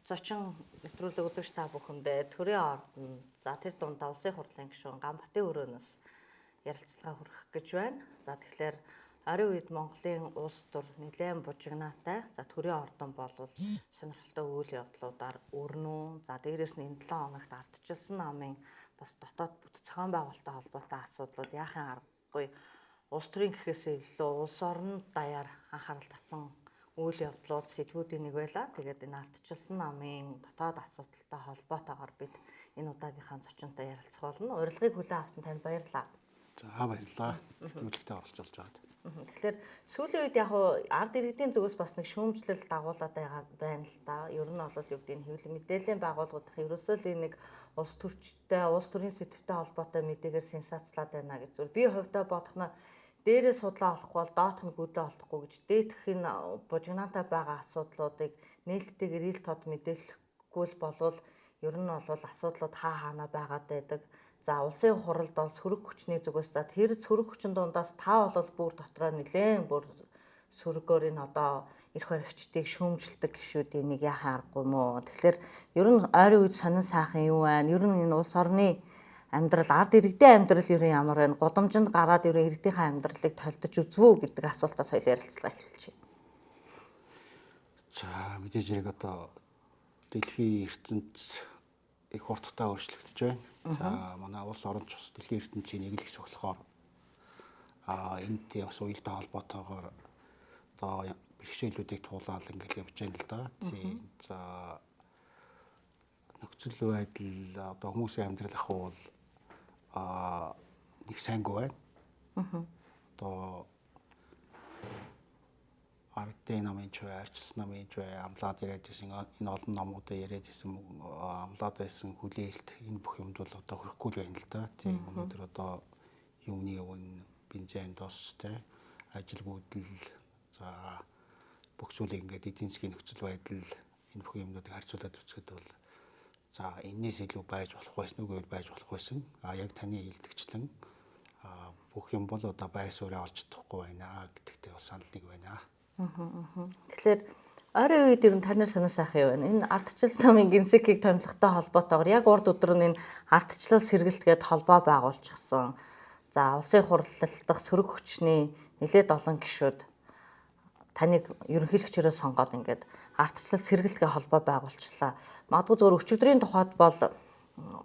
зочин нэвтрүүлэг үзэгч та бүхэндээ төрийн ордон за тэр дундаа улсын хурлын гишүүн Ганбатын өрөөнөөс ярилцлага хүргэх гэж байна. За тэгэхээр орой үед Монголын улс төр нэлээд бужигнаатай. За төрийн ордон болвол сонирхолтой үйл явдлуудаар өрнөө. За дээрээс нь энэ 7 хоногт ардчилсан намын бас дотоод бүтэц зохион байгуулалттай холбоотой асуудлууд яахын аргагүй улс төрийн гэхээсээ илүү улс орны даяар анхаарал татсан үйл явдлууд сэдвүүдийн нэг байлаа. Тэгээд энэ ардчилсан намын дотоод асуудалтай холбоотойгоор бид энэ удаагийнхаа зочинтой ярилцах болно. Урилгыг хүлээн авсан танд баярлалаа. За баярлалаа. Нэвтрүүлэгтээ оролцож байгаад. Тэгэхээр сүүлийн үед яг ард иргэдийн зүгээс бас нэг шүүмжлэл дагуулад байна л да. Ер нь бол юу гэдэг нь хэвлэл мэдээллийн байгууллагуудах ерөөсөө л нэг улс төрчтэй, улс төрийн сэдвтэй холбоотой мэдээгээр сенсацлаад байна гэж зүгээр. Би хувьдаа бодохно дээрээ судлаа олохгүй бол доотх нь гүдээ олдохгүй гэж дээдх энэ бужигнаатай байгаа асуудлуудыг нээлттэйгээр ил тод мэдээлэхгүй болвол ер нь бол асуудлууд хаана байгаад байдаг. За улсын хуралд бол сөрөг хүчний зүгээс за тэр сөрөг хүчин дундаас та бол бүр дотроо нэлээд бүр сөргөөр энэ одоо эрх баригчдыг шүүмжилдэг гишүүдийн нэг яхаа аргагүй мó. Тэгэхээр ер нь ойрын үед сонин сайхан юу байна? Ер нь энэ улс орны амьдрал ард иргэдийн амьдрал ер нь ямар байна? Гудамжинд гараад ер нь иргэдийнхээ амьдралыг толдож үзвүү гэдэг асуултаас хоёул ярилцлага эхэлж байна. За мэдээж хэрэг одоо дэлхийн ертөнц их хурдтай өөрчлөгдөж байна. За манай улс орон ч бас дэлхийн ертөнцийн нэг л хэсэг болохоор энд бас уялдаа холбоотойгоор одоо бэрхшээлүүдийг туулаад ингээл явж байна л да. Тийм. За нөхцөл байдал одоо хүмүүсийн амьдрал ах бол нэг сайнгүй байна. Одоо ардын намын ч бай, арчилсан намын ч бай, амлаад яриад байсан энэ олон намуудаа яриад байсан амлаад байсан хүлээлт энэ бүх юмд бол одоо хөрөхгүй л байна л да. Тийм өнөөдөр одоо юуны өвн бензин достэй ажил бүдэл за бүх зүйлийг ингээд эдийн засгийн нөхцөл байдал энэ бүх юмнуудыг харьцуулаад үзэхэд бол за энэс илүү байж болох байсан уу гэж байж болох байсан. Яг таны хэлдэгчлэн бүх юм бол одоо байр суурь олж чадахгүй байна гэдэгтээ бол санал нэг байна. Тэгэхээр ойрын үед ер нь танаар санаа сайхан юм байна. Энэ ардчилсан намын генсекийг томилохтой холбоотойгоор яг урд өдөр нь энэ ардчлал сэргэлтгээд холбоо байгуулчихсан. За улсын хурлалтдах сөрөг хүчний нэлээд олон гишүүд таныг ерөнхийлөгчөөрөө сонгоод ингээд ардчлал сэргэлтгээ холбоо байгуулчлаа. Магадгүй зөвөр өчигдрийн тухайд бол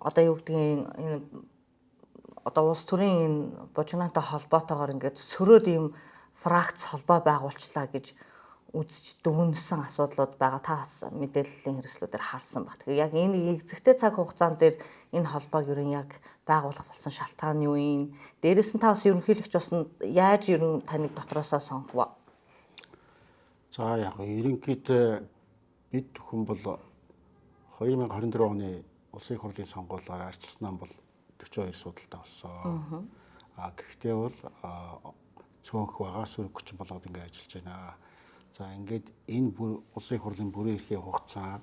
одоо юу гэдгийг энэ одоо улс төрийн энэ бужигнаатай холбоотойгоор ингээд сөрөөд ийм фракц холбоо байгуулчлаа гэж үзэж дүгнсэн асуудлууд байгаа. Та бас мэдээллийн хэрэгслүүдээр харсан баг. Тэгэхээр яг энэ эзэгтэй цаг хугацаанд дээр энэ холбоог ер нь яг байгуулах болсон шалтгаан юу юм? Дээрээс нь та бас ерөнхийлөгч болсон яаж ер нь таныг дотроосоо сонгов? За яг ерөнхийдөө бид бүхэн бол 2024 оны улсын хурлын сонгуулиар арчилсан нам бол 42 судалтай болсон. Гэхдээ бол цөөнх байгаа сөрөг хүчин болоод ингээд ажиллаж байна. За ингээд энэ улсын хурлын бүрэн эрхийн хугацаа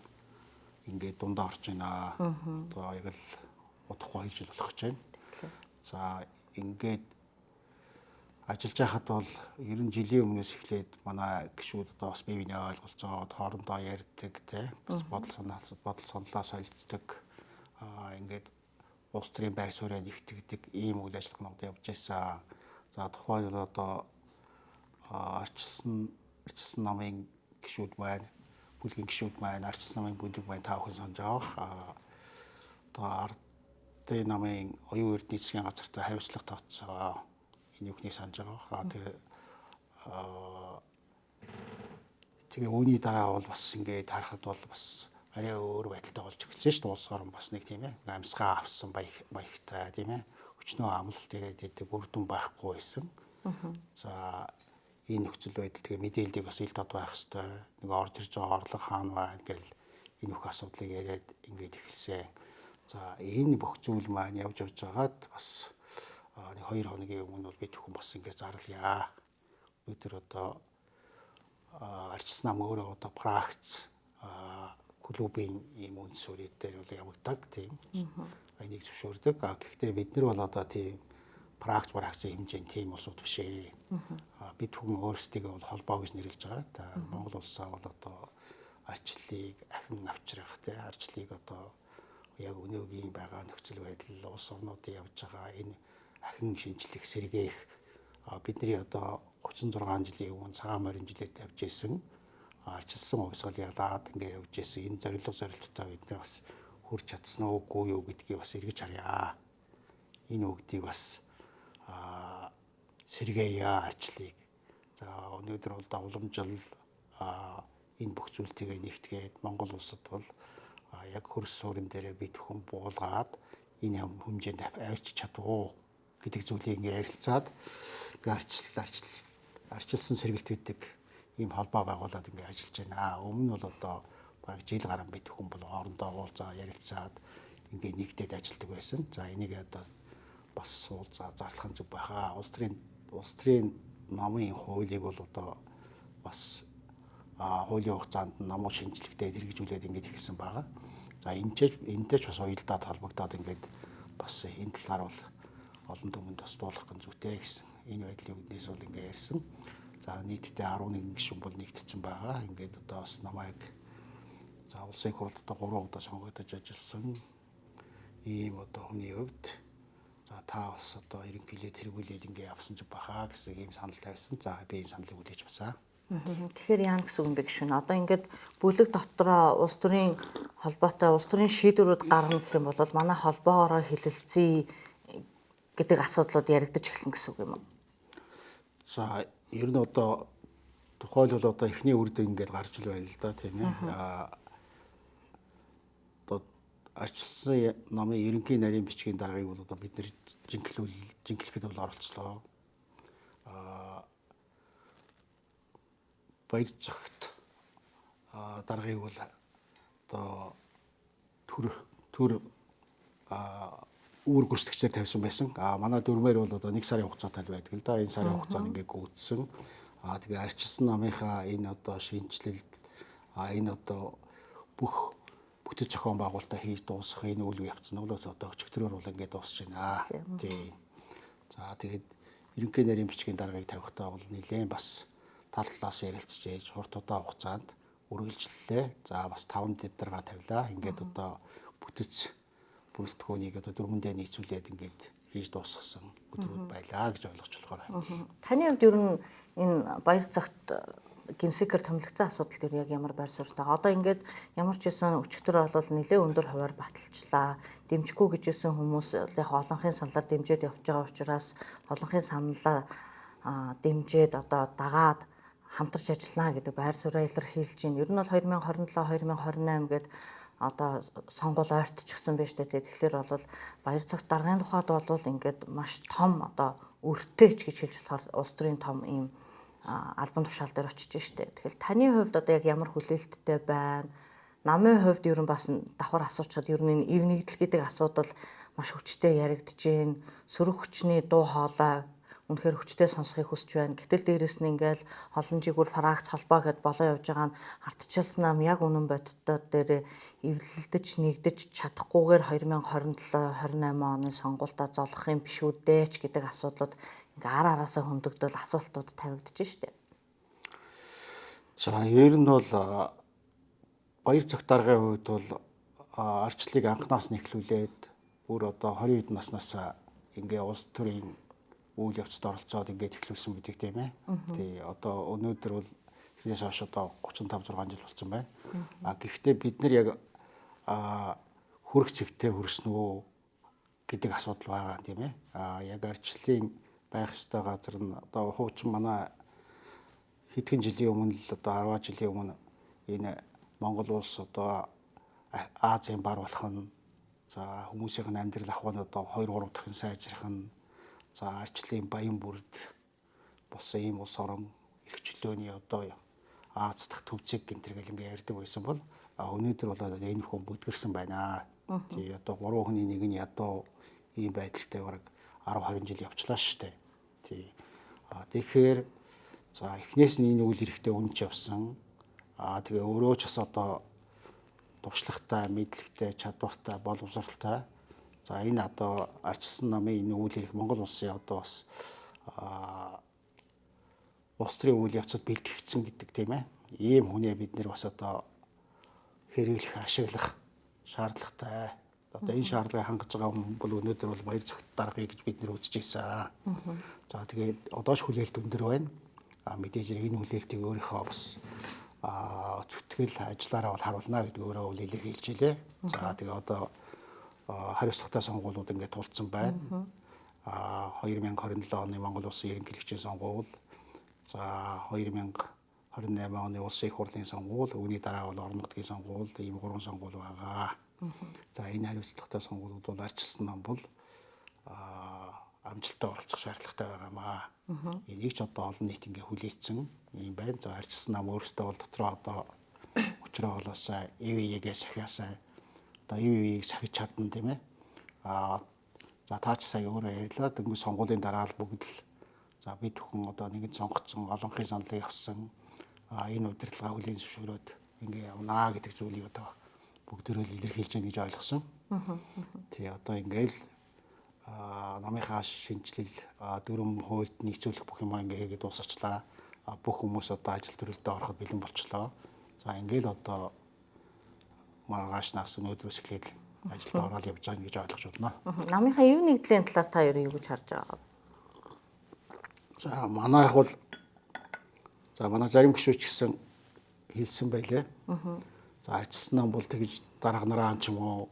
ингээд дундаа орж байна. Одоо яг л удахгүй 2 жил болох гэж байна. За ингээд ажиллаж байхад бол ер нь жилийн өмнөөс эхлээд манай гишүүд одоо бас бие биенээ ойлголцоод хоорондоо ярьдаг те бас бодол саналаа солилцдог ингээд улс төрийн байр суурийг нэгтгэдэг ийм үйл ажиллагаанууд явж байсан. За тухайн одоо арчилсан намын гишүүд байна, бүлгийн гишүүд байна, арчилсан намын бүлэг байна та бүхэн санаж байгаа. Одоо ардын намын оюун эрдэнэ засгийн газартай хариуцлага тооцоо энэ юхнийг санаж байгаа. Тэгээ үүний дараа бол бас ингээд харахад бол бас арай өөр байдалтай болж эхэлсэн шүү дээ. Улс орн бас нэг тийм ээ амьсгаа авсан маягтай тийм ээ өчнөө амлалт ирээд идэг бүрдэн байхгүй байсан. За энэ нөхцөл байдал тэгээ мэдээллийг бас ил тод байх хэвээр нэг орж ирж байгаа орлого хаана байна гэл энэ бүх асуудлыг яриад ингээд эхэлсэн. За энэ бүх зүйл маань явж байгаад бас нэг 2 хоногийн өмнө бол бид бүхэн бас ингээд зарлая. Өнөөдөр одоо арчилсан нам өөрөө одоо пракц клубын ийм үндэс суурь дээр бол явагддаг тийм. Энийг зөвшөөрдөг. Гэхдээ бид нар бол одоо тийм пракцийн хэмжээний тийм улсууд биш ээ. Бид бүхэн өөрсдийгөө бол холбоо гэж нэрлэж байгаа. Монгол улсаа бол одоо арчлалыг ахин авчрах тий арчлалыг одоо яг өнөөгийн байгаа нөхцөл байдал улс орнуудын явж байгаа энэ ахин шинжлэх сэргээх бидний одоо 36 жилийн өмнө цагаан морин жилээр тавьж исэн арчилсан хувьсгал ялаад ингээд явж исэн энэ зорилттой бид нар бас хүрч чадсан уугүй юу гэдгийг бас эргэж харъя. Энэ үгдийг бас сэргээе арчлалыг. За өнөөдөр бол уламжлал энэ бүх зүйлтийг нэгтгээд Монгол улсад бол яг хөрс суурин дээр бид бүхэн буулгаад энэ хэмжээнд авчиж чадваа гэдэг зүйлийг ингээ ярилцаад арчилсан сэргэлт гэдэг ийм холбоо байгуулад ингээ ажиллаж байна. Өмнө нь бол одоо бараг жил гарan бид бүхэн бол хоорондоо уулзаа ярилцаад ингээ нэгдээд ажилладаг байсан. За энийг одоо бас уулзаа зарлах нь зүг байхаа. Улс төрийн намын хуулийг бол одоо бас хуулийн хугацаанд намууд шинжилгээтэй хэрэгжүүлээд ингэж ихсэн байгаа. За энэтэй ч бас уялдаад холбогдоод ингээд бас энэ талаар бол олон түмэнд бас дуулах гэн зүйтэй гэсэн энэ байдлын үднээс бол ингээд ярьсан. За нийтдээ 11 гишүүн бол нэгдсэн байгаа. Ингээд одоо бас намайг за улсын хурлд одоо 3 удаа сонгогдож ажилласан ийм одоо хүний хувьд за та бас одоо ерөнхийдөө тэргүүлээд ингээд явсан зүг бахаа гэсэн ийм санал тавьсан. За би энэ саналыг хүлээж авсан. Тэгэхээр яа гэсэн үг юм бэ гişүн. Одоо ингээд бүлэг дотроо улс төрийн холбоотой улс төрийн шийдвэрүүд гарна гэх юм бол манай холбоороо хилэлцээ гэдэг асуудлууд яригдаж эхэлнэ гэсэн үг юм уу? За ер нь одоо тухайлбал одоо эхний үрд ингээд гарч ил байна л да тийм ээ. Одоо арчилсан намын ерөнхий нарийн бичгийн даргаыг бол одоо бид нэр жинхлэхэд бол оролцлоо. Баяр цогт даргаыг бол одоо төр үүр гүйцэтгчээр тавьсан байсан. Манай дөрмээр бол одоо 1 сарын хугацаатай байдаг л да. Энэ сарын хугацаанд ингээд гүйцсэн. Тэгээ арчилсан намынхаа энэ одоо шинжилэл энэ одоо бүх бүтэц зохион байгуулалтаа хийж дуусгах энэ үйл явц нь бол одоо өчигдрөөр бол ингээд дуусж байна. Тийм. За тэгээд ерөнхий нарийн бичгийн даргаыг тавихтаа бол нэлээд бас тал талаас ярилцж ээж хурд удаан хугацаанд үргэлжлэлээ. За бас 5 дарга тавилаа. Ингээд одоо бүтэц бүрэлдэхүүнийг одоо 4 дэх нийцүүлээд ингээд хийж дуусгасан өдрүүд байлаа гэж ойлгож болохоор байна. Таны хувьд ер нь энэ баяр цагт генсекер томилогцсон асуудал дээр яг ямар байр суурь байгаа. Одоо ингээд ямар ч байсан өчигдөр бол нэлээд өндөр хуваар баталчлаа. Дэмжихгүй гэжсэн хүмүүс яг олонхын саналаар дэмжиж явж байгаа учраас олонхын саналаа дэмжиж одоо дагаад хамтарч ажиллана гэдэг байр сууриа илэрхийлж байна. Ер нь бол 2027 2028 гээд одоо сонгуул ойртчихсан байж тээ. Тэгэхээр бол баяр цагт даргын тухайд бол ингээд маш том одоо өртөөч гэж хэлж болохоор улс төрийн том ийм албан тушаал дээр очиж штэ. Тэгэхээр таны хувьд одоо яг ямар хүлээлттэй байна? Намын хувьд ер нь бас давхар асуучаад ер нь эв нэгдэл гэдэг асуудал маш хүчтэй яригдж байна. Сөрөг хүчний дуу хоолой үнэхээр хүчтэй сонсохыг хүсэж байна. Гэтэл дээрэс нь ингээл олон жигүүр фракц холбоо гэд болоо явж байгаа нь ардчилсан нам яг үнэн бодиттой дээр эвлэлдэж нэгдэж чадахгүйгээр 2027-28 оны сонгуультаа золох юм биш үү дээ ч гэдэг асуудлууд ингээ ар араасаа хөндөгдөл асуултууд тавигдаж штэ. За ер нь бол баяр цагт даргын хувьд бол арчлалыг анханаас нь эхлүүлээд бүр одоо 20 хэд наснаас ингээ улс төрийн үйл явцад оролцоод ингээд эхлүүлсэн гэдэг тийм ээ. Тий одоо өнөөдөр бол тэрнээс хойш одоо 35 6 жил болсон байна. Гэхдээ бид нар яг хүрх цэгтээ хүрсэн үү гэдэг асуудал байгаа тийм ээ. Яг арчлалын байх ёстой газар нь одоо хуучин манай хэдхэн жилийн өмнө л одоо 10 жилийн өмнө энэ Монгол улс одоо Азийн бар болох нь за хүмүүсийн амьдрал ахуйн одоо 2 3 дахин сайжрах нь за арчлалын баян бүрд болсон ийм улс орон эрх чөлөөний одоо Аз дахь төвцөг гэнтэр гэл ингээ ярьдаг байсан бол өнөөдөр бол энэ хүн бүдгэрсэн байна. Тий одоо 3 хүний нэг нь ядуу ийм байдалтай бараг 10 20 жил явчлаа штэ. Тий. Тэгэхээр за эхнээс нь энэ үйл хэрэгтэй үнж явсан. Тэгээ өөрөө ч бас одоо туршлагатай, мэдлэгтэй, чадвартай, боловсралтай. За энэ одоо арчилсан намын энэ үйл хэрэг Монгол улсын одоо бас улс төрийн үйл явцад бэлтгэгдсэн гэдэг тийм ээ. Ийм хүнээ бид нэр бас одоо хэрэглэх, ашиглах шаардлагатай. Одоо энэ шаардлагыг хангаж байгаа хүн бол өнөөдөр бол баяр цогт даргыг гэж бид нэр үзэж байсан. За тэгээд одоош хүлээлт өндөр байна. Мэдээж энэ хүлээлтийг өөрийнхөө бас зүтгэл ажиллаараа бол харуулна гэдэг өөрөө бол илэрхийлж илээ. За тэгээ одоо хариуцлагатай сонгуулиуд ингээд тулцсан байна. 2027 оны Монгол Улсын ерөнхийлөгчийн сонгуул, за 2028 оны Улсын их хурлын сонгуул, үүний дараа бол орон нутгийн сонгуул, ийм 3 сонгуул байгаа. За энэ хариуцлагатай сонгуулиуд бол арчилсан нам бол амжилттай оролцох шаардлагатай байгаамаа. Энийг ч одоо олон нийт ингээ хүлээсэн юм байна. За арчилсан нам өөрөөсөө бол дотроо одоо учраа болоос EV-гээ сахиасаа одоо EV-ийг сахиж чадна тийм ээ. За таач сая өөрөө ярьлаа. Дөнгөж сонгуулийн дараа л бүгд л за бид бүхэн одоо нэгэн сонгогдсон олонхын саналыг авсан энэ удирдлагаа хүлээн зөвшөөрөөд ингээ явнаа гэдэг зүйлийг одоо бүгдөө л илэрхийлж яах гэж ойлгосон. Тий одоо ингээл намынхаа шинжилэл дүрм хуульд нийцүүлэх бүх юм ингээ хийгээд дуусачлаа. Бүх хүмүүс одоо ажил төрөлдөө ороход бэлэн болчлоо. За ингээл одоо маргаашнаас өнөөдрөөс эхлээд ажилд ороод явж байгаа гэж ойлгож байна. Намынхаа юу нэгдлийн талаар та юу гэж харж байгаа? За манайх бол манай зарим гишүүч гэсэн хэлсэн байлээ. За арчилсан нам бол тэгж дарга нараа ч юм уу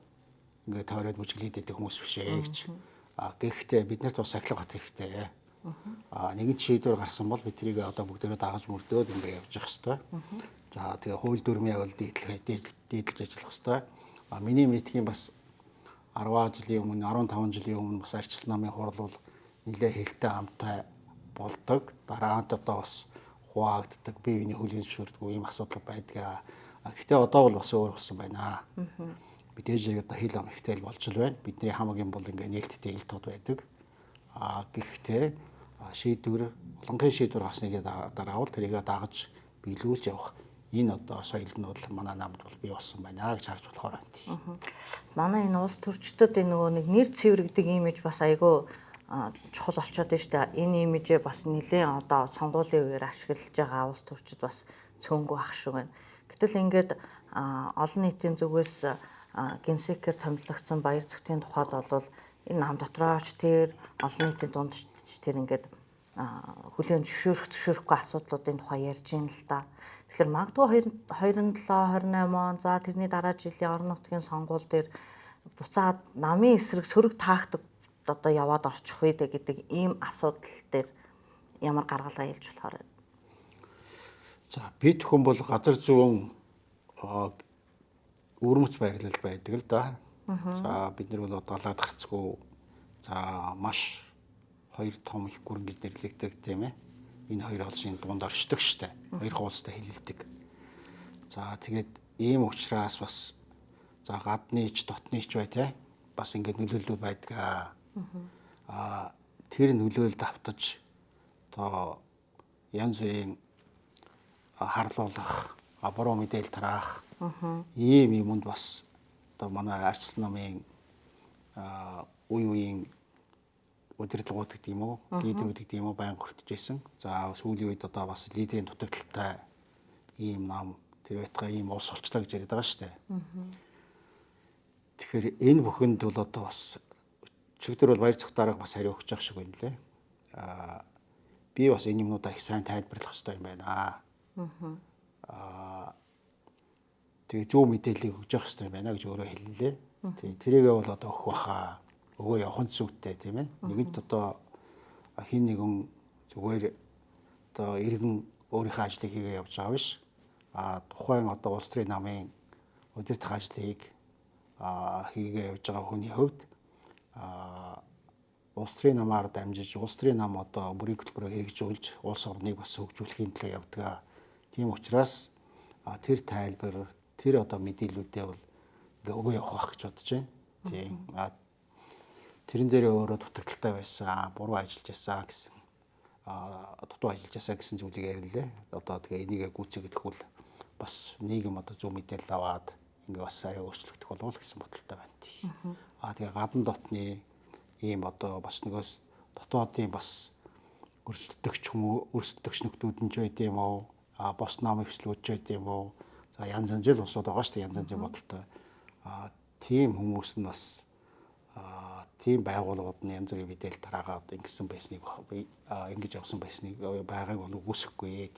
ингээд тойроод бүжиглээд идэх хүмүүс биш ээ гэж. Гэхдээ биднэрт бас сахилга хат хэрэгтэй. Нэгэн шийдвэр гарсан бол биднийг одоо бүгдээрээ дагаж мөрдөөд ингээд явж явах хэрэгтэй. За тэгээ хууль дүрмийн явал дийдлж ажиллах хэрэгтэй. Миний мэдхийн бас 10 жилийн өмнө 15 жилийн өмнө бас арчилсан намын хурал бол нэлээд хэлтэй амтай болдог. Дараа нь одоо бас хуваагддаг, бие биений хүлээн зөвшөөрдөг ийм асуудал байдаг. Гэхдээ одоо бол бас өөр болсон байна. Мэдээж одоо хил ам ихтэй болж л байна. Бидний хамаагийн бол ингээ нээлттэй ил тод байдаг. Гэхдээ шийдвэр, олонхын шийдвэр гарсныг дараа бол тэрийг дагаж биелүүлж явах энэ одоо соёл нь бол манай намд бол бий болсон байна гэж харж болохоор байна. Манай энэ улс төрчдөд энэ нөгөө нэг нэр цэвэрэгдэг имиж бас айгүй чухал болчиход байна шүү дээ. Энэ имижээ бас нэлээд одоо сонгуулийн үеэр ашиглаж байгаа улс төрчид бас цөөнгөө ах шиг байна. Гэтэл ингээд олон нийтийн зүгээс генсекээр томилогдсон баяр цогтын тухайд бол энэ нам дотрооч тэр олон нийтийн дунд тэр ингээд хүлээн зөвшөөрөхгүй асуудлуудын тухай ярьж байна л да. Тэгэхээр магадгүй 27 28 он за тэрний дараа жилийн орон нутгийн сонгуул дээр буцаад намын эсрэг сөрөг тактик одоо яваад орчих үед гэдэг ийм асуудал дээр ямар гаргалгаа хэлж болохоор байна. За бид хүн бол газар зүүн өвөрмөц байрлал байдаг л да. За бид нар бол далаад гарцгүй за маш хоёр том их гүрэн гэж нэрлэгдэг тийм ээ. Энэ хоёр олсын дунд оршдог штэ. Хоёр хуулстай хэлэлдэг. За тэгээд ийм учраас бас за гадныч дотныч бай те бас ингэ нөлөөлөл байдаг. Тэр нөлөөлөлд автаж одоо янз бүрийн харлуулах, буруу мэдээлэл тараах ийм юмд бас одоо манай арчилсан намын үе үеийн удирдлагууд гэдэг юм уу, лидерүүд гэдэг юм уу байнга хүртэж байсан. За сүүлийн үед одоо бас лидерийн дутагдaltaй ийм нам тэр байтугай ийм ус олчлаа гэж яриад байгаа шүү дээ. Тэгэхээр энэ бүхэнд бол одоо бас чигдэр бол баяр цогтойроо бас хариу өгч явах шиг байна лээ. Би бас энэ юмнуудаа их сайн тайлбарлах хэрэгтэй юм байна. Тэгээ зөв мэдээллийг өгж явах хэрэгтэй юм байна гэж өөрөө хэллээ. Тэрийгээ бол одоо өгөх баха өгөө явах нь зүйтэй тийм ээ. Нэгэнт одоо хин нэгэн зүгээр одоо иргэн өөрийнхөө ажлыг хийгээ явж байгаа биш. Тухайн одоо улс төрийн намын удирдах ажлыг хийгээ явж байгаа хүний хувьд улс төрийн намаар дамжиж улс төрийн нам одоо бүрийн хөтөлбөрөөр хэрэгжүүлж улс орныг бас хөгжүүлэхийн төлөө явдаг. Тийм учраас тэр тайлбар тэр одоо мэдээллүүдээ бол ингээ өгөө явах байх гэж бодож байна. Тийм. Тэрэн дээр өөрөө дутагдaltaй байсан, буруу ажиллаж байсан гэсэн дутуу ажиллаж байсан гэсэн зүйлийг ярилээ. Одоо тэгээ энийгээ гүйцэтгэх бол бас нийгэм одоо зөв мэдээлэл аваад ингээ бас арай өөрчлөгдөх болов уу гэсэн бодолтой байна. Тэгээ гадна дотны ийм одоо бас нөгөөс дотоодын бас өрсөлдөгч нөхдүүд нь ч байд юм уу? Бос намын хөслүүд ч байд юм уу? За янз янзын улсууд байгаа шүү дээ, янз янзын бодолтой. Тийм хүмүүс нь бас тийм байгууллагууд нь янз бүрийн мэдээлэл тараагаад ингэсэн байсныг ингэж явсан байсныг байгааг бол үгүйсэхгүй.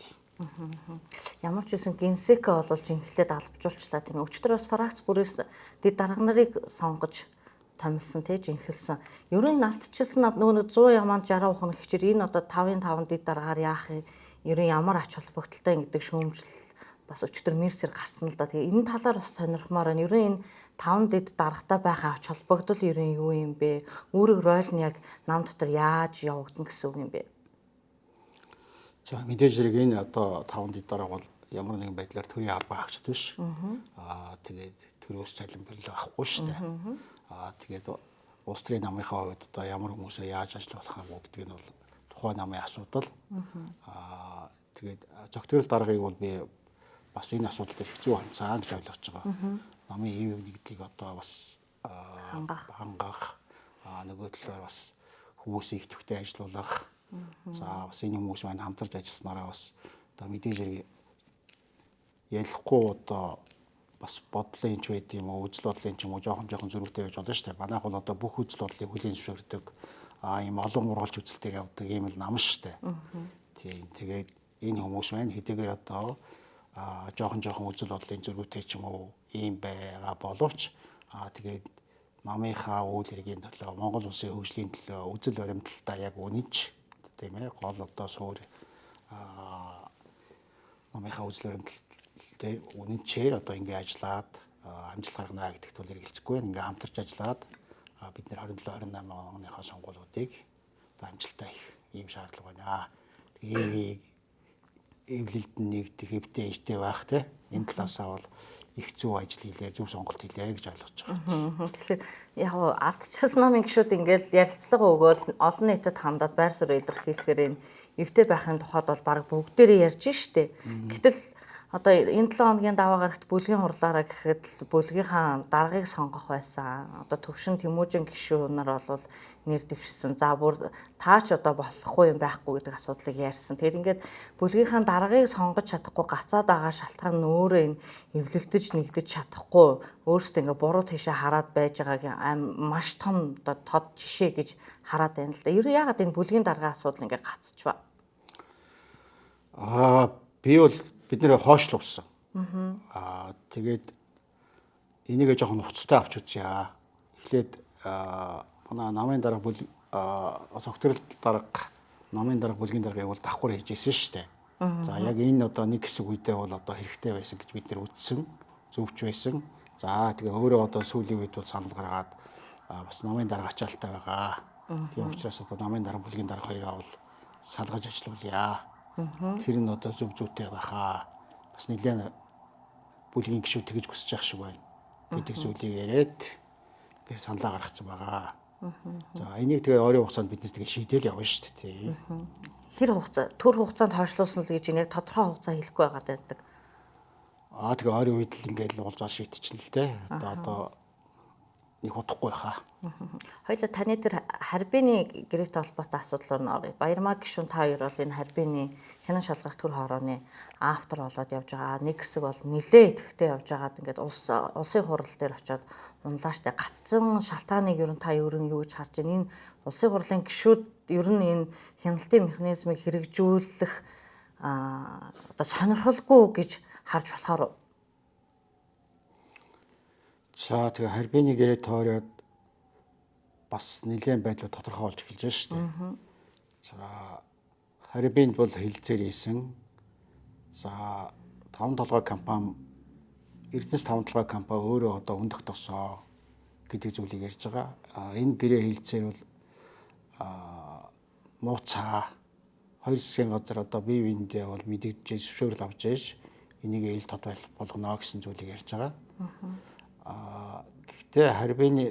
Ямар ч үсэн генсека бол жинхлээд албажуулч та тийм өчтөр бас фракц бүрээс дэд дарга нарыг сонгож томилсон тий жинхэлсэн. Ерөн алтчилсан нөгөө 100 ямаанд 60 ухна хичээр энэ одоо 5-5 дэд дараагаар яах юм? Ерөн ямар ач холбогдолтой гэдэг шүүмжлэл бас өчтөр мэрсэр гарсан л да. Тэгээ энэ талаар бас сонирхмоор байна. Ерөн энэ 5 дэд даргатай байх ач холбогдол ерөн юу юм бэ? Үүрэг роль нь яг нам дотор яаж явагдана гэсэн үг юм бэ? За мэдээж хэрэг энэ одоо 5 дэд дарга бол ямар нэгэн байдлаар төрийн албан хаагчд биш. Тэгээд төрөөс цалинбарлал авахгүй шүү дээ. Тэгээд улс төрийн намынхаа хувьд одоо ямар хүмүүсээ яаж ажиллах юм гэдэг нь бол тухайн намын асуудал. Тэгээд зөвхөн даргаыг бол би бас энэ асуудал дээр хэцүү хандсан гэж ойлгож байгаа. Намын ив нэгдлийг одоо бас хангах нөгөө талаар бас хүмүүсийг идэвхтэй ажилуулах. За бас энэ хүмүүс маань хамтарч ажилласнараа бас одоо мэдээж хэрэг ялахгүй одоо бас бодлын ч байд юм уу, үзэл бодлын ч юм уу жоохон зөрүүтэй байж болно шүү дээ. Манайх бол одоо бүх үзэл бодлыг хүлээн зөвшөөрдөг. Ийм олон ургалж үзэлтээр явдаг ийм л нам шүү дээ. Тийм. Тэгээд энэ хүмүүс маань хэдийгээр одоо жоохон үзэл бодлын зөрүүтэй ч юм уу ийм байгаа боловч тэгээд намынхаа үйл хэргийн төлөө Монгол улсын хөгжлийн төлөө үзэл баримталтаа яг үнэнч тийм ээ гол одоо суур намынхаа үзэл баримталтай үнэнчээр одоо ингэ ажиллаад амжилт гаргана гэдэгт бол эргэлзэхгүй байна. Ингээ хамтарч ажиллаад бид нэр 27-28 оныхоо сонгуулиудыг одоо амжилттай их ийм шаардлага байна. Тэгээд эвлэлд нэгдэх хэвтэй ижтэй байх те энэ талаасаа бол их зөв ажил хийлээ, зөв сонголт хийлээ гэж ойлгож байгаа. Тэгэхээр яг ардчилсан намын гишүүд ингээл ярилцлага өгөөл олон нийтэд хандаад байр суурь илэрхийлэхээр энэ эвтэй байхын тухайд бол баг бүгдээрээ ярьж штэ. Гэтэл одоо энэ 7 хоногийн даваа гарагт бүлгийн хурлаараа гэхэд бүлгийнхаа даргаыг сонгох байсан. Одоо Төвшин Тэмүүжин гишүүн нар бол нэр дэвшсэн. За бүр таач одоо болохгүй юм байхгүй гэдэг асуудлыг ярьсан. Тэгэхээр ингээд бүлгийнхаа даргаыг сонгож чадахгүй гацаад байгаа шалтгаан нь өөрөө энэ эвлэлдэж нэгдэж чадахгүй өөрөөсөө ингээд буруу тийшээ хараад байж байгааг маш том одоо тод жишээ гэж хараад байна л да. Ер нь яагаад энэ бүлгийн даргын асуудал ингээд гацчихва? Би бол бид нэр хоошлуулсан. Тэгээд энийг жоохон хуцтай авч үзье. Эхлээд манай намын дарга цогцрол дарга намын дарга бүлгийн даргаыг бол давхар хийжсэн шүү дээ. За яг энэ одоо нэг хэсэг үедээ бол одоо хэрэгтэй байсан гэж бид нэр үзсэн, зөвч байсан. За тэгээ өөрөө одоо сүүлийн үед бол санал гаргаад бас намын дарга ачаалттай байгаа. Тийм учраас одоо намын дарга бүлгийн дарга хоёроо бол салгаж ажиллуулъя. Тэр нь одоо зөв зүйтэй байхаа. Бас нэлээд бүлгийн гишүүд тэгж хүсэж явах шиг байна гэдэг зүйлийг яриад гээ саналаа гаргацсан байгаа. За энийг тэгээ ойрын хугацаанд бид нэр тэгээ шийдэл явна шүү дээ. Хэр хугацаа, төр хугацаанд хойшлуулсан л гэж яг тодорхой хугацаа хэлэхгүй байгаад байдаг. Тэгээ ойрын үед л ингээл уулзаад шийдчихнэ л дээ. Одоо нэг удахгүй хаа. Хоёул таны тэр харбины гэрээтэй холбоотой асуудал руу оръё. Баярмаа гишүүн та хоёр бол энэ харбины хянан шалгах төр хорооны автор болоод явж байгаа. Нэг хэсэг бол нилээ идэвхтэй явж байгаад ингээд улсын хурал дээр очиод унлаа штэ. Гаццсан шалтгааныг ер нь та юу гэж харж байна? Энэ улсын хурлын гишүүд ер нь энэ хяналтын механизмыг хэрэгжүүлэх одоо сонирхолгүй гэж харж болохоор. За тэгээ харбины гэрээ тойроод бас нэлээд байдлаар тодорхой болж эхэлж байна шүү дээ. За харбинд бол хилцээр ийсэн. За 5 толгой компани Эрдэнэс 5 толгой компани өөрөө одоо өндөх тосоо гэдэг зүйлийг ярьж байгаа. Энэ гэрээ хилцээр бол нууцаа хоёр засгийн газар одоо бие биендээ бол мэдэгдэж зөвшөөрөл авч яаш энийг ил тод болгоно гэсэн зүйлийг ярьж байгаа. Гэхдээ харбины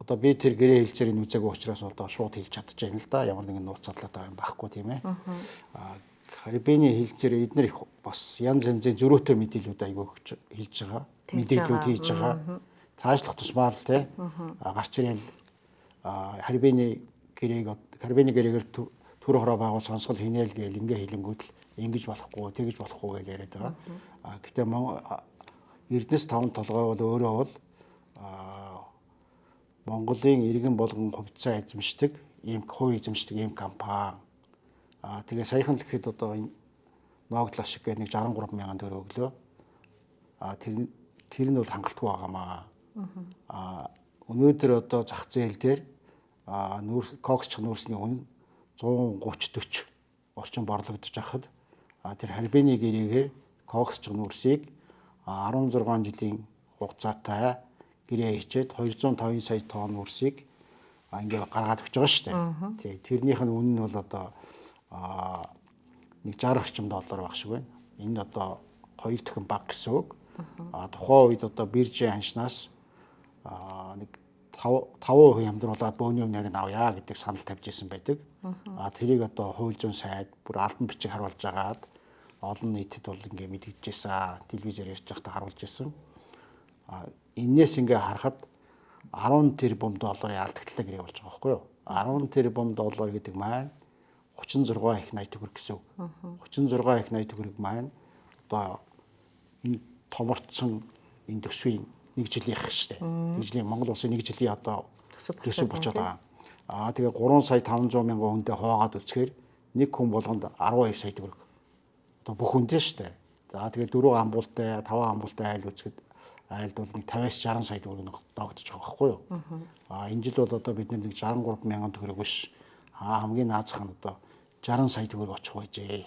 одоо би тэр гэрээ хэлцээр энэ үзээгүй учраас одоо шууд хэлж чадчихжээ л да. Ямар нэгэн нууц задлаад байгаа юм байхгүй тийм ээ. Харбины хэлцээр эдгээр их бас янз янзын зөрүүтэй мэдээлүүд айгүй хэлж байгаа. Мэдээлүүд хийж байгаа. Цаашлах тусмаа л тийм. Гарч ирэл харбины гэрээгээр төр хороо байгуул сонсгол хийнээл гээл ингээ хэлэнгүүд л ингэж болохгүй, тэгж болохгүй гэж яриад байгаа. Гэхдээ Эрдэнэс 5 толгой бол өөрөө бол Монголын иргэн болгон хувьцаа эзэмшдэг ийм хувь эзэмшдэг ийм компани. Тэгээ саяхан л гэхэд одоо энэ Ноогдлоо шиг нэг 63 мянган төгрөг өглөө. Тэр нь бол хангалтгүй байгаамаа. Өнөөдөр одоо зах зээл дээр коксч нүүрсний үн 130-40 орчим борлогдож байхад тэр харьбины гэрээгээр коксч нүүрсийг 16 жилийн хугацаатай гэрээ хийчээд 250 сая тонн нүүрсийг ингээ гаргаад өгч байгаа шүү дээ. Тэрнийх нь үнэ нь бол одоо нэг 60 орчим доллар байх шиг байна. Энэ одоо 2 дахин бага гэсэн үг. Тухайн үед одоо биржийн аншнаас нэг 5% хямдруулаад бөөний өмнөр нь авъя гэдэг санал тавьж исэн байдаг. Тэрийг одоо хууль зүйн сайд бүр албан бичиг харуулж агаад олон нийтэд бол ингээ мэдэгдэжсэн. Телевизээр ярьж байхдаа харуулж исэн. Энээс ингээ харахад 10 тэрбум долларын алдагдлаа гэрээ болж байгаа байхгүй юу? 10 тэрбум доллар гэдэг маань 36 их 80 төгрөг гэсэн үг. 36 их 80 төгрөг маань одоо энэ томорцсон энэ төсвийн нэг жилийнх шүү дээ. Нэг жилийн Монгол улсын нэг жилийн одоо төсөв болчиход байгаа. Тэгээ 3 сая 500 мянган хүнтэй хоогаад үцхээр нэг хүн болгонд 12 сая төгрөг. Одоо бүх хүнтэй шүү дээ. За тэгээ 4 амбуултай, 5 амбуултай айл үцгэд айлд бол нэг 50-аас 60 сая төгрөг доогдож байгаа байхгүй юу? Энэ жил бол одоо бид нэг 63 мянган төгрөг биш. Хамгийн наазах нь одоо 60 сая төгрөг очих байжээ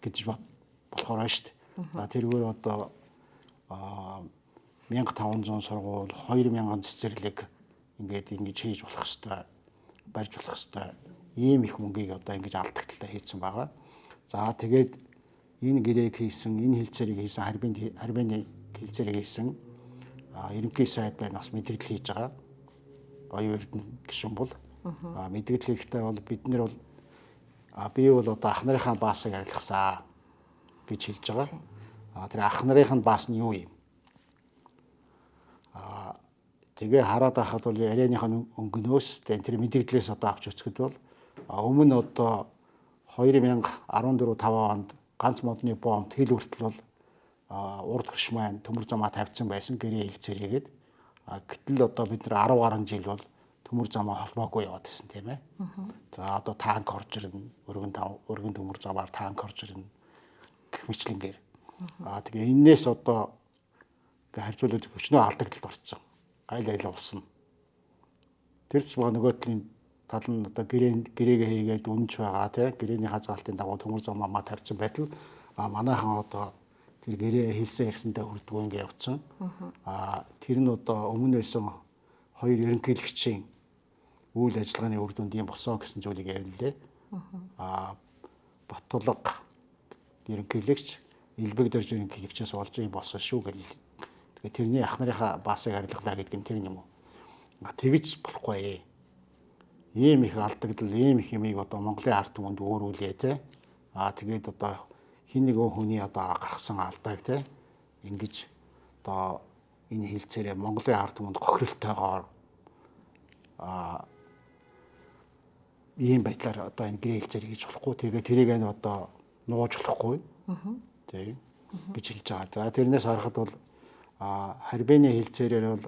гэж болохоор байна шүү дээ. За тэргээр одоо 1500 сургууль, 2000 цэцэрлэг ингэж хийж болох хэвээр, барьж болох хэвээр ийм их мөнгийг одоо ингэж алдагдлаа хийсэн байгаа. За тэгээд энэ гэрээг хийсэн, энэ хилцээрийг хийсэн, харьбины хилцээрийг хийсэн ерөнхий сайд байна бас мэдээлэл хийж байгаа. Оюун эрдэнэ гишүүн бол мэдээлэл хийхдээ бол бид нар бол би бол одоо ах нарынхаа баасыг арилгасан гэж хэлж байгаа. Тэр ах нарынх нь баас нь юу юм? Тэгээ хараад байхад бол ярианых нь өнгөнөөс тэр мэдээллээс одоо авч үзэхэд бол өмнө одоо 2014-5 онд ганц модны бомб хил хүртэл бол урд хөрш маань төмөр замаа тавьсан байсан гэрээ хилцээрээгээд гэтэл одоо бид нар 10 гаруй жил бол төмөр замаа холбоогүй яваад байсан тийм ээ. За одоо танк орж ирнэ, өргөн төмөр замаар танк орж ирнэ гэх мэтлэнгээр. Тэгээ энээс одоо ингээ харьцуулаад өчнөө алдагдлалд орцсон. Айл улсна. Тэр ч нөгөө талын тал нь одоо гэрээгээ хийгээд үнэнч байгаа тийм гэрээний хазгаалтын дагуу төмөр замаа тавьсан байтал манайхан одоо тэр гэрээ хэлсэн ярьсантай хүрдгүү ингээ явцсан. Тэр нь одоо өмнө байсан хоёр ерөнхийлөгчийн үйл ажиллагааны үр дүнд юм болсон гэсэн зүйлийг ярина лээ. Батулга ерөнхийлөгч Элбэг дөрж ерөнхийлөгчөөс болж юм болсон шүү гэл. Тэгээ тэрний ах нарынхаа баасыг арилгалаа гэдэг нь тэр юм уу? Тэгж болохгүй. Ийм их алдагдал, ийм их юмыг одоо Монголын ард түмэнд өөрүүлээ те. Тэгээд одоо хин нэгэн хүний одоо гаргасан алдааг те ингэж одоо энэ хилцээрээ Монголын ард түмэнд гохиролтойгоор ийм байдлаар одоо энэ гэрээ хилцээр хийж болохгүй. Тэгээ тэрийг нь одоо нууж болохгүй. Тийм гэж хэлж байгаа. За тэрнээс харахад бол харьбины хилцээрээр бол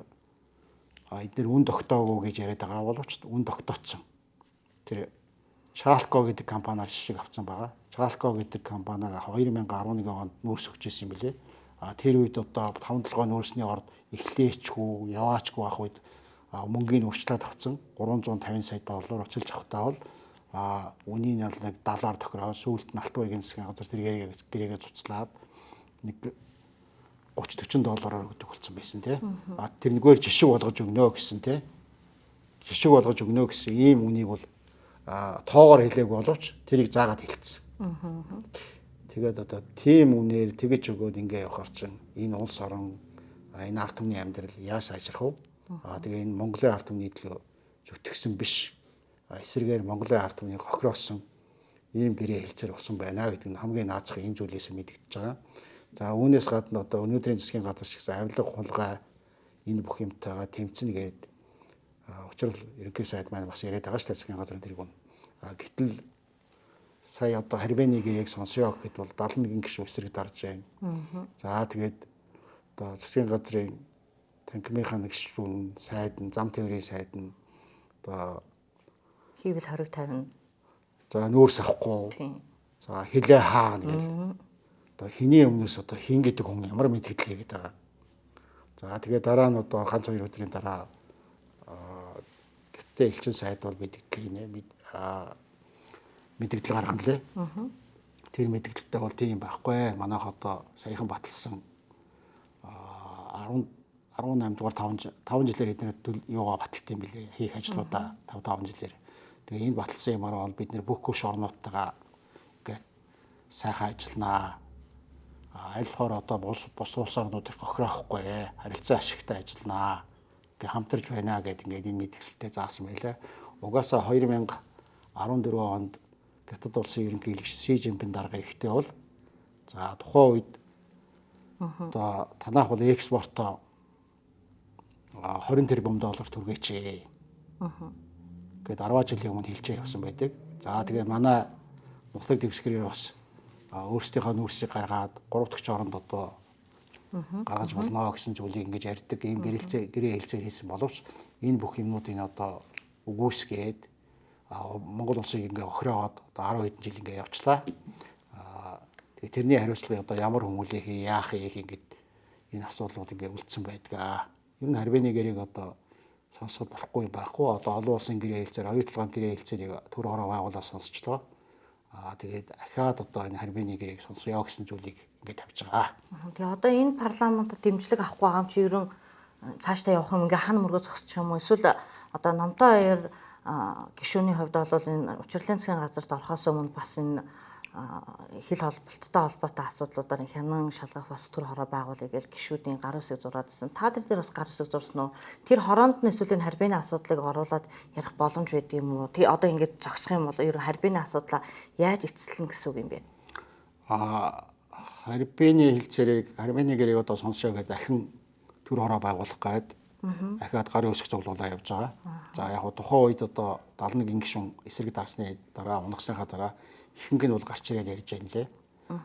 эдгээр үн тогтоогүй гэж яриад байгаа боловч үн тогтооцсон. Тэр Шалко гэдэг компаниар жишээ авсан байгаа. Шалко гэдэг компаниар 2011 онд нүүрс өгч ирсэн юм билээ. Тэр үед одоо 5-7 нүүрсний орд эхлээчгүй, яваачгүй ах үед мөнгөний өрчлөөд авсан 350 сая доллар очилж авахтаа бол үнийн нь нэг 70-аар тохироод сүүлд нь Алтан уугийн засгийн газар тэр гэрээгээ цуцлаад нэг 30-40 доллараар өгдөг болсон байсан тий. Тэр нэгээр жишг болгож өгнө гэсэн тий. Жишг болгож өгнө гэсэн ийм үнийг бол тоогоор хэлээгүй боловч тэрийг заагаад хэлсэн. Тэгээд одоо тийм үнээр тэгэж өгөөд ингээ явахаар чинь энэ улс орон энэ ард түмний амьдрал яаж сайжрах вэ? Тэгээ энэ Монголын ард түмний төлөө зүтгэсэн биш. Эсрэгээр Монголын ард түмнийг хохироосон ийм гэрээ хэлцээр болсон байна гэдэг нь хамгийн наазах энэ зүйлээс мэдэгдэж байгаа. За үүнээс гадна одоо өнөөдрийн засгийн газар чигсэн авилга хулгай энэ бүх юмтайгаа тэмцэнэ гээд учрал ерөнхий сайд маань бас яриад байгаа шүү дээ засгийн газрын тэргүүн. Гэтэл сая одоо харьбины гээг сонсё гэхэд бол 71 гишүүн эсрэг дарж байна. За тэгээд одоо засгийн газрын танхимынхаа нэг гишүүн, сайд нь, зам тээврийн сайд нь одоо Хийвэл хориг тавина. за нүүрс авахгүй. Тийм. За хилээ хаана гэл. Одоо хиний өмнөөс одоо хин гэдэг хүн ямар мэдгэдэл хийгээд байгаа. За тэгээ дараа нь одоо ганц 2 өдрийн дараа гэтээ элчин сайд бол мэдгэдэл хийнэ. Мэдгэдэл гаргана лээ. Тэр мэдгэдэлтэй бол тийм байхгүй. Манайх одоо саяхан баталсан 18 дугаар 5 жилээр эдгээр юугаа баталт юм билээ. Хийх ажлуудаа 5 жилээр. Тэгээ энэ баталсан юмараа бол бид нэр бүх хөш орнуудтайгаа ингээд сайхан ажилланаа. Айлхоор одоо бус улс орнуудыг гохирохгүй харилцан ашигтай ажилланаа. Ингээ хамтарч байна гэдэг ингээд энэ мэдгэлтэй заасан байлаа. Угаасаа 2014 онд Хятад улсын ерөнхий хэлэгч Си Жинпин дарга ихтэй бол за тухайн үед одоо танах бол экспортоо 20 тэрбум доллар түргээч. Гэт 10 жилийн өмнө хэлж явсан байдаг. За тэгээ манай нухлыг дэвсгэрээр бас өөрсдийнхөө нүүрсийг гаргаад 3 дахь оронд одоо гаргаж болно гэсэн зүйлийг ингэж ярьдаг. Ийм гэрээ хэлцээр хийсэн боловч энэ бүх юмнуудыг одоо үгүйсгээд Монгол улсыг ингээ охироогоод одоо 10 хэдэн жил ингээ явчлаа. Тэгээ тэрний хариуцлага одоо ямар хүмүүлээ хий, яах ийх ингээд энэ асуудлууд ингээ үлдсэн байдаг. Ер нь харьбаны гэрээг одоо сонсоход болохгүй байхгүй. Одоо олон улсын гэрээ хэлцээр, оюутлогын гэрээ хэлцээрийг төр хороо байгуулаад сонсчлоо. Тэгээд ахаад одоо энэ харьбаны гэрээг сонсоё гэсэн зүйлийг ингээд тавьж байгаа. Тэгээ одоо энэ парламентод дэмжлэг авахгүй байгаа юм чи ерөн цаашдаа явах юм ингээ хан мөргөө зогсчих юм уу? Эсвэл одоо Номтой хоёр гишүүний хувьд бол энэ учрлын засгийн газарт орохоос өмнө бас энэ хил холболттой холбоотой асуудлуудаар хянан шалгах бас төр хороо байгуулъя гэж гишүүдийн гар үсэг зураадсан. Та нар дээр бас гар үсэг зурсан уу? Тэр хороонд нь эсвэл энэ харьбаны асуудлыг оруулаад ярих боломж байдаг юм уу? Тий одоо ингэж зогсох юм бол ер нь харьбаны асуудлаа яаж эцэслэн гэсэн үг юм бэ? Харьбаны харьбаны гэрээг одоо сонсё гэдэг дахин төр хороо байгуулах гээд дахиад гарын үсэг цуглуулаа явж байгаа. За яг тухайн үед одоо 71 гишүүн эсрэг дарсны дараа унагсныхаа дараа ихэнх нь бол гарч ирээд ярьж байна лээ.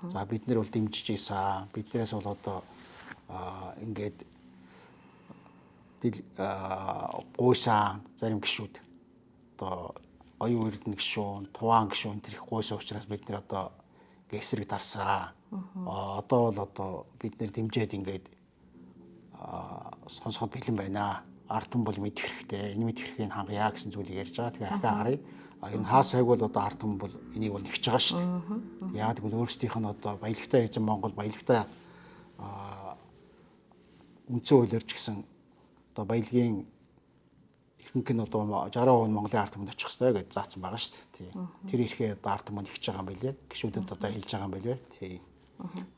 За бид нэр бол дэмжиж ийсэн. Биднээс бол одоо ингээд гуйсан зарим гишүүд одоо оюун эрдэнэ гишүүн, туваан гишүүн тэр их гуйсан учраас бид нэр одоо эсрэг дарсан. Одоо бол одоо бид нэр дэмжиж ингээд сонсоход бэлэн байна. Ард түмэн бол мэдэх хэрэгтэй. Энэ мэдэх хэргийг хангая гэсэн зүйлийг ярьж байгаа. Тэгээ ахаа харъя. Энэ хаа сайг бол одоо ард түмэн бол энийг бол нэгж байгаа шүү дээ. Яагаад гэвэл өөрсдийнх нь одоо баялагтай эзэн Монгол баялагтай үндсэн хуулиар ч гэсэн одоо баялагын ихэнх нь одоо 60% Монголын ард түмэнд очих хэрэгтэй гэж заасан байгаа шүү дээ. Тэр эрхээ одоо ард түмэн нэгж байгаа юм билээ. Гишүүдэд одоо хэлж байгаа юм билээ. Тий.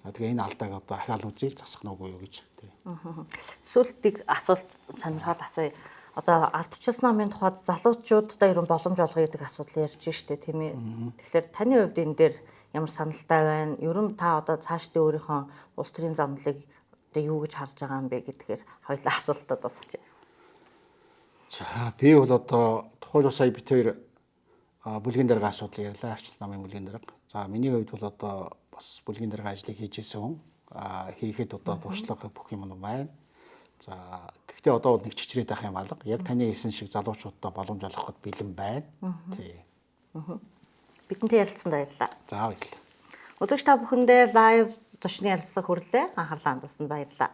За тэгээ энэ алдааг одоо ахаал үзье засах нь үгүй юу гэж. Сүүлдийг асуулт сонирхоод асууя. Одоо ардчилсан намын тухайд залуучуудад ерөн боломж олгоё гэдэг асуудал ярьж штэ тийм ээ. Тэгэхээр таны хувьд энэ дээр ямар саналтай байна? Ерөн та одоо цаашдын өөрийнхөө улс төрийн замналыг одоо юу гэж харж байгаа юм бэ гэдгээр хоёулаа асуултад босгоч. За би бол одоо тухайн сая бит хоёр бүлгийн дарга асуудал ярьлаа. Ардчилсан намын бүлгийн дарга. За миний хувьд бол одоо бас бүлгийн дарга ажлыг хийжсэн хүн. Хийхэд одоо туршлага бүх юм байна. За гэхдээ одоо бол нэг чичрээд байх юм алга. Яг таны хэлсэн шиг залуучуудаа боломж олгоход бэлэн байна. Тий. Бидэнтэй ярилцсанд баярлалаа. За баярлалаа. Үзэгч та бүхэндээ лайв зочны ярилцлага хүрлээ. Анхаарлаа хандуулсанд баярлалаа.